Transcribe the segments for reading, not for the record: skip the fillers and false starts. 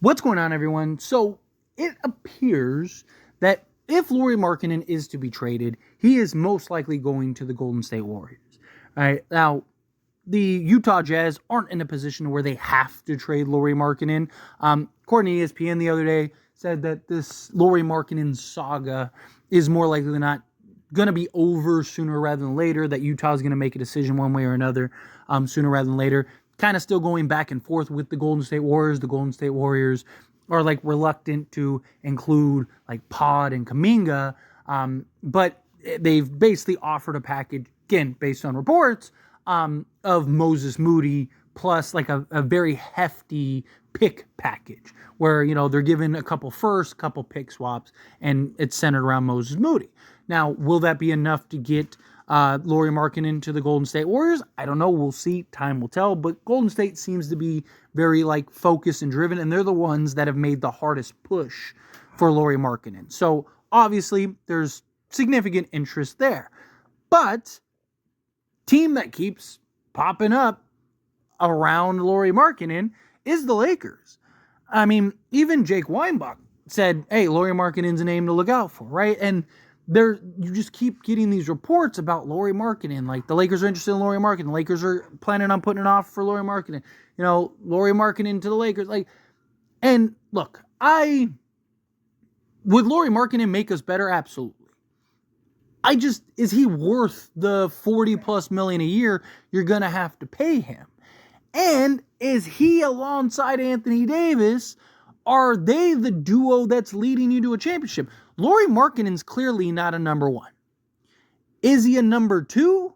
What's going on, everyone? So it appears that if Lauri Markkanen is to be traded, he is most likely going to the Golden State Warriors. All right, now the Utah Jazz aren't in a position where they have to trade Lauri Markkanen. According to ESPN the other day, said that this Lauri Markkanen saga is more likely than not going to be over sooner rather than later, that Utah is going to make a decision one way or another sooner rather than later. Kind of still going back and forth with the Golden State Warriors. The Golden State Warriors are like reluctant to include like Pod and Kuminga, but they've basically offered a package, again, based on reports, of Moses Moody plus like a very hefty pick package where, you know, they're given a couple first, couple pick swaps, and it's centered around Moses Moody. Now, will that be enough to get Lauri Markkanen to the Golden State Warriors? I don't know. We'll see. Time will tell. But Golden State seems to be very like focused and driven, and they're the ones that have made the hardest push for Lauri Markkanen. So obviously, there's significant interest there. But team that keeps popping up around Lauri Markkanen is the Lakers. I mean, even Jake Weinbach said, hey, Lauri Markkanen's a name to look out for, right? And you just keep getting these reports about Lauri Markkanen. Like, the Lakers are interested in Lauri Markkanen. The Lakers are planning on putting an offer for Lauri Markkanen. You know, Lauri Markkanen to the Lakers. Like, and look, would Lauri Markkanen make us better? Absolutely. Is he worth the $40+ million a year you're going to have to pay him? And is he alongside Anthony Davis? Are they the duo that's leading you to a championship? Lauri Markkanen's clearly not a number one. Is he a number two?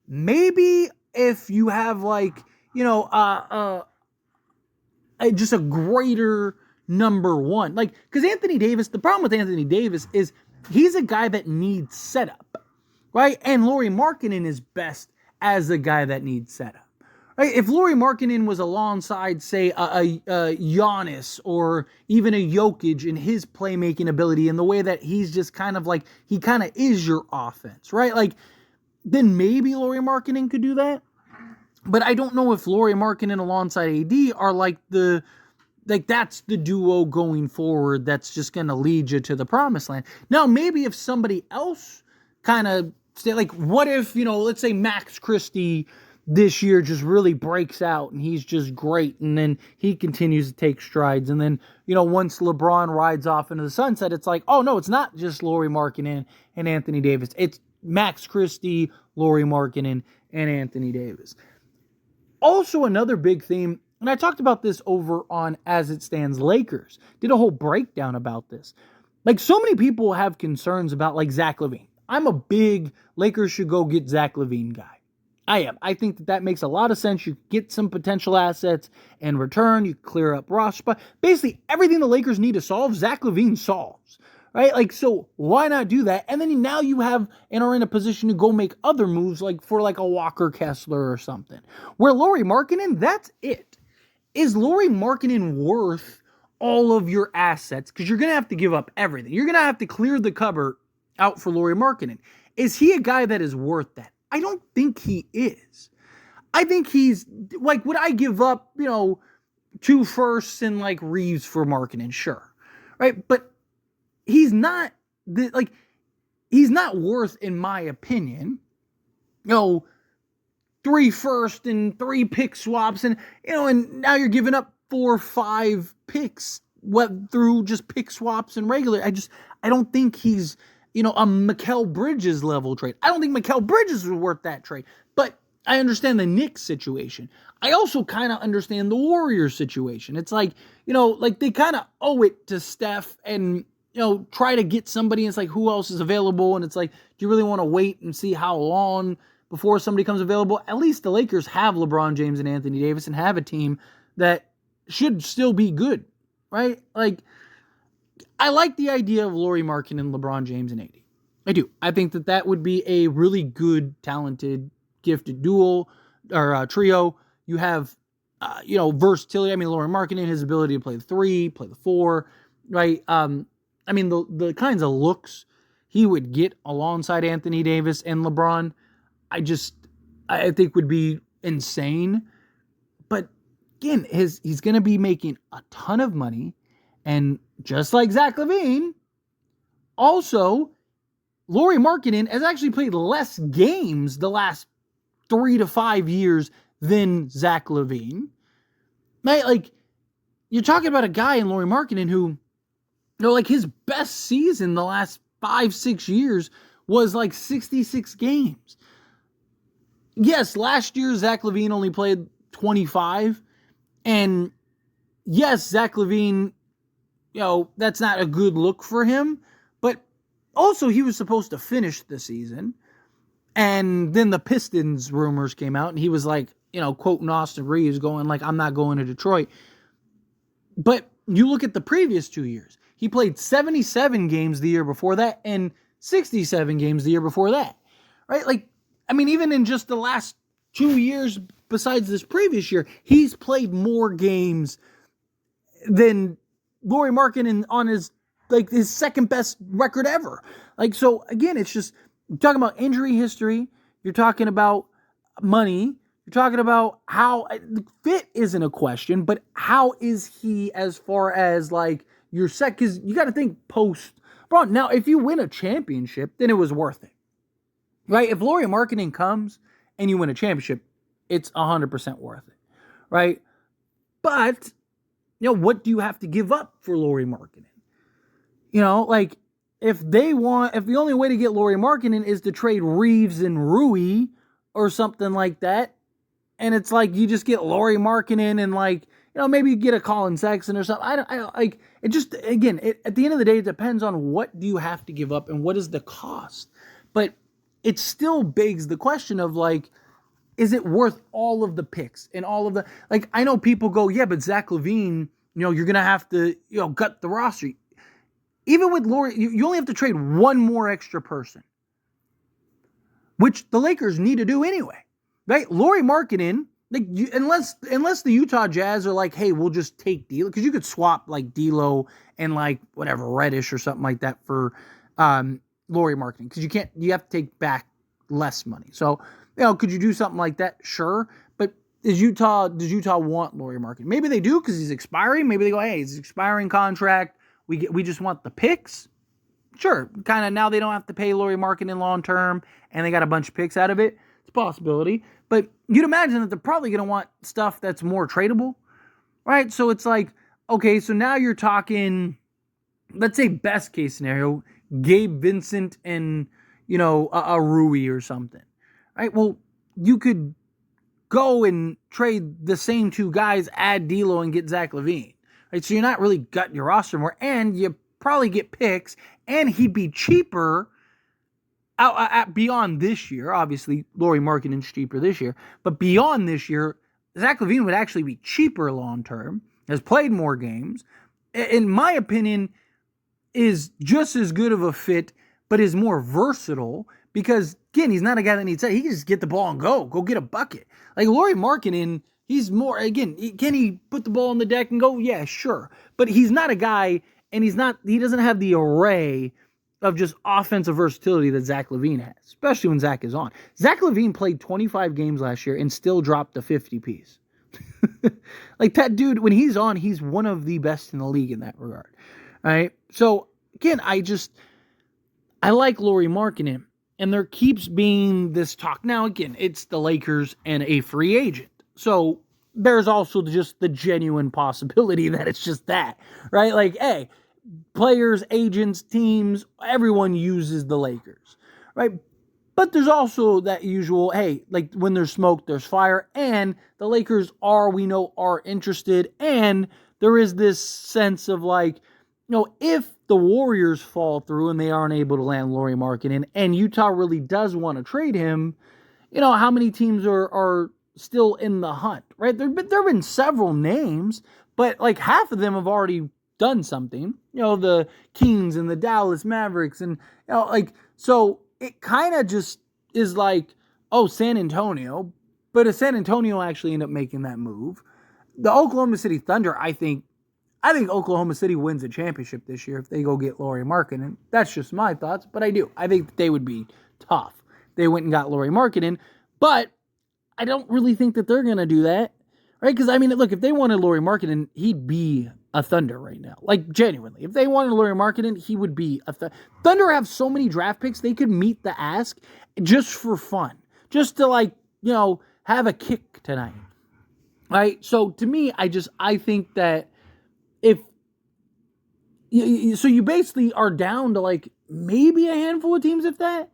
Maybe if you have like, you know, just a greater number one. Like, because Anthony Davis, the problem with Anthony Davis is he's a guy that needs setup, right? And Lauri Markkanen is best as a guy that needs setup. Right? If Lauri Markkanen was alongside, say, a Giannis or even a Jokic in his playmaking ability and the way that he's just kind of like, he kind of is your offense, right? Like, then maybe Lauri Markkanen could do that. But I don't know if Lauri Markkanen alongside AD are like that's the duo going forward that's just going to lead you to the promised land. Now, maybe if somebody else kind of, like, what if, you know, let's say Max Christie this year just really breaks out and he's just great, and then he continues to take strides, and then, you know, once LeBron rides off into the sunset, it's like, oh no, it's not just Lauri Markkanen and Anthony Davis, it's Max Christie, Lauri Markkanen, and Anthony Davis. Also, another big theme, and I talked about this over on As It Stands Lakers, did a whole breakdown about this. Like, so many people have concerns about, like, Zach LaVine. I'm a big Lakers should go get Zach LaVine guy. I am. I think that makes a lot of sense. You get some potential assets in return. You clear up roster spot. Basically, everything the Lakers need to solve, Zach LaVine solves. Right? Like, so why not do that? And then now you have and are in a position to go make other moves, like for like a Walker Kessler or something. Where Lauri Markkanen, that's it. Is Lauri Markkanen worth all of your assets? Because you're going to have to give up everything. You're going to have to clear the cupboard out for Lauri Markkanen. Is he a guy that is worth that? I don't think he is. I think he's, like, would I give up, you know, 2 firsts and, like, Reeves for Markkanen? Sure. Right? But he's not, he's not worth, in my opinion, you know, 3 firsts and 3 pick swaps, and, you know, and now you're giving up 4 or 5 picks through just pick swaps and regular. I don't think he's, you know, a Mikal Bridges level trade. I don't think Mikal Bridges is worth that trade. But I understand the Knicks situation. I also kind of understand the Warriors situation. It's like, you know, like they kind of owe it to Steph and, you know, try to get somebody. And it's like, who else is available? And it's like, do you really want to wait and see how long before somebody comes available? At least the Lakers have LeBron James and Anthony Davis and have a team that should still be good, right? Like, I like the idea of Lauri Markkanen, LeBron James, and AD. I do. I think that would be a really good, talented, gifted duo or trio. You have, you know, versatility. I mean, Lauri Markkanen, his ability to play the 3, play the 4, right? I mean, the kinds of looks he would get alongside Anthony Davis and LeBron, I think would be insane. But again, he's going to be making a ton of money. And just like Zach LaVine, also, Lauri Markkanen has actually played less games the last 3 to 5 years than Zach LaVine. Right? Like, you're talking about a guy in Lauri Markkanen who, like his best season the last 5-6 years was like 66 games. Yes, last year Zach LaVine only played 25. And yes, Zach LaVine, that's not a good look for him. But also he was supposed to finish the season. And then the Pistons rumors came out and he was like, quoting Austin Reeves going like, I'm not going to Detroit. But you look at the previous 2 years. He played 77 games the year before that and 67 games the year before that. Right? Like, I mean, even in just the last 2 years besides this previous year, he's played more games than Lauri Markkanen on his second best record ever. Like, so again, it's just, you're talking about injury history. You're talking about money. You're talking about how fit isn't a question, but how is he as far as like your set? Because you got to think post. Bro, now if you win a championship, then it was worth it, right? If Lauri Markkanen comes and you win a championship, it's 100% worth it, right? But what do you have to give up for Lauri Markkanen? Like if the only way to get Lauri Markkanen is to trade Reeves and Rui or something like that. And it's like you just get Lauri Markkanen and like, maybe you get a Colin Sexton or something. I like it. Just again, at the end of the day, it depends on what do you have to give up and what is the cost. But it still begs the question of like, is it worth all of the picks and all of the like? I know people go, yeah, but Zach LaVine, you're gonna have to gut the roster. Even with Lauri, you only have to trade one more extra person, which the Lakers need to do anyway. Right, Lauri Markkanen, like unless the Utah Jazz are like, hey, we'll just take D'Lo, because you could swap like D'Lo and like whatever Reddish or something like that for Lauri Markkanen, because you have to take back less money. So could you do something like that? Sure, but does Utah want Lauri Markkanen? Maybe they do because he's expiring. Maybe they go, hey, it's an expiring contract. We just want the picks. Sure, kind of now they don't have to pay Lauri Markkanen long term, and they got a bunch of picks out of it. It's a possibility. But you'd imagine that they're probably going to want stuff that's more tradable, right? So it's like, okay, so now you're talking, let's say best case scenario, Gabe Vincent and, a Rui or something, right? Well, you could go and trade the same two guys, add D'Lo and get Zach LaVine, right? So you're not really gutting your roster more, and you probably get picks, and he'd be cheaper beyond this year. Obviously, Lauri Markkanen's cheaper this year, but beyond this year, Zach LaVine would actually be cheaper long term, has played more games, in my opinion, is just as good of a fit, but is more versatile because, again, he's not a guy that needs that. He can just get the ball and go get a bucket. Like Lauri Markkanen, he's more, again, can he put the ball on the deck and go? Yeah, sure. But he's not a guy, and he doesn't have the array of just offensive versatility that Zach LaVine has, especially when Zach is on. Zach LaVine played 25 games last year and still dropped a 50 piece. Like that dude, when he's on, he's one of the best in the league in that regard. All right. So again, I like Lauri Markkanen, and there keeps being this talk. Now, again, it's the Lakers and a free agent. So there's also just the genuine possibility that it's just that, right? Like, hey, players, agents, teams, everyone uses the Lakers, right? But there's also that usual, hey, like when there's smoke, there's fire, and the Lakers are interested, and there is this sense of like, if the Warriors fall through and they aren't able to land Lauri Markkanen, and Utah really does want to trade him, how many teams are still in the hunt, right? There have been several names, but like half of them have already done something, the Kings and the Dallas Mavericks, and so it kind of just is like, oh, San Antonio, but if San Antonio actually end up making that move, the Oklahoma City Thunder, I think Oklahoma City wins a championship this year if they go get Lauri Markkanen. That's just my thoughts, but I think they would be tough. They went and got Lauri Markkanen, but I don't really think that they're going to do that. right? Because, I mean, look, if they wanted Lauri Markkanen, he'd be a Thunder right now. Like, genuinely. If they wanted Lauri Markkanen, he would be a Thunder have so many draft picks, they could meet the ask just for fun. Just to, like, you know, have a kick tonight. Right? So, to me, I think that if... So, you basically are down to, like, maybe a handful of teams, if that.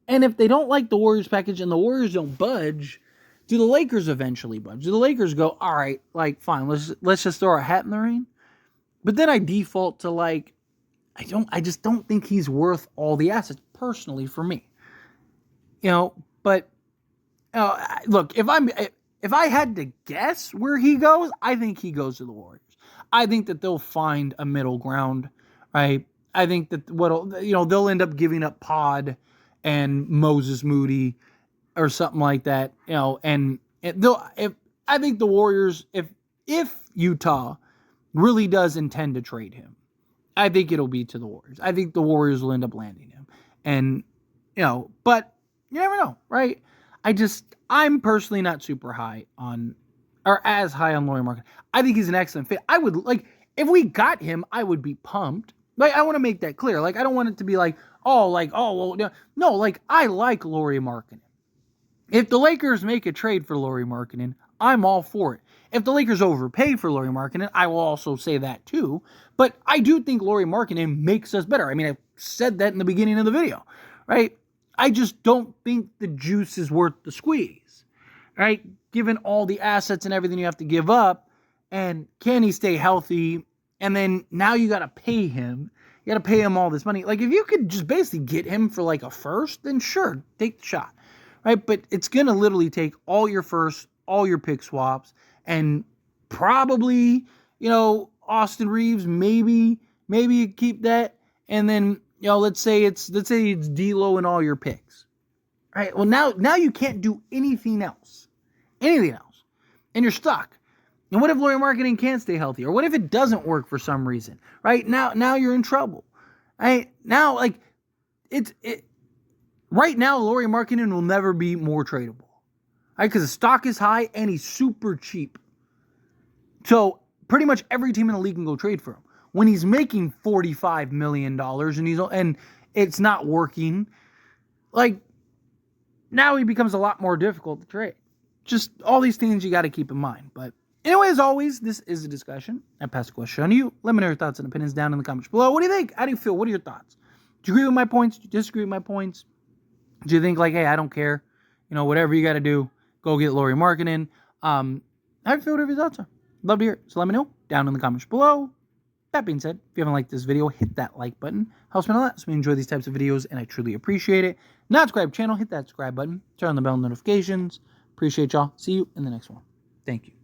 And if they don't like the Warriors package and the Warriors don't budge, do the Lakers eventually budge? Do the Lakers go, all right, like, fine, let's just throw our hat in the ring? But then I default to, like, I just don't think he's worth all the assets, personally, for me. You know, but, look, if I had to guess where he goes, I think he goes to the Warriors. I think that they'll find a middle ground, right? I think that they'll end up giving up Pod and Moses Moody or something like that, you know, and I think the Warriors, if Utah really does intend to trade him, I think it'll be to the Warriors. I think the Warriors will end up landing him. And, you know, but you never know, right? I'm personally not super high on, or as high on Lauri Markkanen. I think he's an excellent fit. I would, like, if we got him, I would be pumped. Like, I want to make that clear. Like, I don't want it to be like, oh, well, no, like, I like Lauri Markkanen. If the Lakers make a trade for Lauri Markkanen, I'm all for it. If the Lakers overpay for Lauri Markkanen, I will also say that too. But I do think Lauri Markkanen makes us better. I mean, I said that in the beginning of the video, right? I just don't think the juice is worth the squeeze, right? Given all the assets and everything you have to give up, and can he stay healthy? And then now you got to pay him. You got to pay him all this money. Like, if you could just basically get him for like a first, then sure, take the shot, right? But it's going to literally take all your firsts, all your pick swaps, and probably, you know, Austin Reeves, maybe you keep that. And then, you know, let's say it's D'Lo and all your picks, right? Well, now you can't do anything else, and you're stuck. And what if Lauri Markkanen can't stay healthy? Or what if it doesn't work for some reason? Right? Now you're in trouble. Right? Now, like, right now, Lauri Markkanen will never be more tradable. Right? Because the stock is high and he's super cheap. So pretty much every team in the league can go trade for him. When he's making $45 million and it's not working, like, now he becomes a lot more difficult to trade. Just all these things you got to keep in mind. But anyway, as always, this is a discussion. I pass the question on to you. Let me know your thoughts and opinions down in the comments below. What do you think? How do you feel? What are your thoughts? Do you agree with my points? Do you disagree with my points? Do you think, like, hey, I don't care, you know, whatever you got to do, go get Lauri Markkanen? How do you feel? Whatever your thoughts are. Love to hear it. So let me know down in the comments below. That being said, if you haven't liked this video, hit that like button. Helps me a lot. So we enjoy these types of videos, and I truly appreciate it. Not subscribe channel, hit that subscribe button. Turn on the bell notifications. Appreciate y'all. See you in the next one. Thank you.